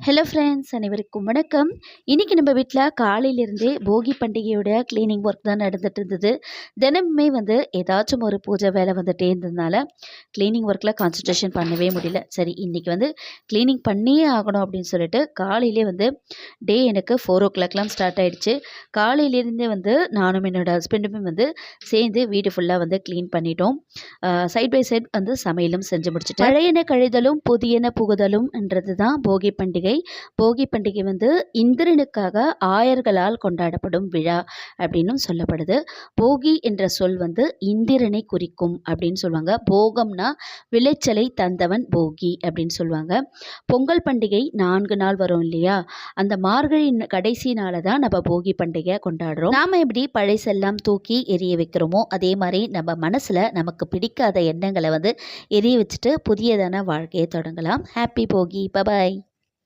Hello friends, அனைவருக்கும் வணக்கம். இன்றைக்கி நம்ம வீட்டில் காலையிலேருந்தே போகி பண்டிகையோட க்ளீனிங் ஒர்க் தான் நடந்துட்டு இருந்தது. தினமுமே ஏதாச்சும் ஒரு பூஜை வேலை வந்துட்டே இருந்ததுனால க்ளீனிங் ஒர்க்கில் கான்சன்ட்ரேஷன் பண்ணவே முடியல. சரி, இன்றைக்கி க்ளீனிங் பண்ணியே ஆகணும் அப்படின்னு சொல்லிட்டு காலையிலே டே எனக்கு 4 o'clockலாம் ஸ்டார்ட் ஆகிடுச்சு. காலையிலேருந்தே நானும் என்னோடய ஹஸ்பண்டுமே சேர்ந்து வீடு ஃபுல்லாக க்ளீன் பண்ணிட்டோம். சைட் பை சைட் சமையலும் செஞ்சு முடிச்சுட்டு பழையன கழிதலும் புதியன புகுதலும்ன்றது தான் போகி பண்டிகை. போகி பண்டிகை இந்திரனுக்காக ஆயர்களால் கொண்டாடப்படும் விழா அப்படின்னு சொல்லப்படுது. போகி என்ற சொல் இந்திரனை குறிக்கும் அப்படின்னு சொல்லுவாங்க. போகம்னா விளைச்சலை தந்தவன் போகி அப்படின்னு சொல்லுவாங்க. பொங்கல் பண்டிகை 4 நாள் வரும் இல்லையா, அந்த மார்கழி கடைசி நாளை தான் நம்ம போகி பண்டிகை கொண்டாடுறோம். நாம எப்படி பழைசெல்லாம் தூக்கி எரிய வைக்கிறோமோ அதே மாதிரி நம்ம மனசுல நமக்கு பிடிக்காத எண்ணங்களை எரிய வச்சுட்டு புதியதான வாழ்க்கையை தொடங்கலாம். ஹாப்பி போகி. பபாய்.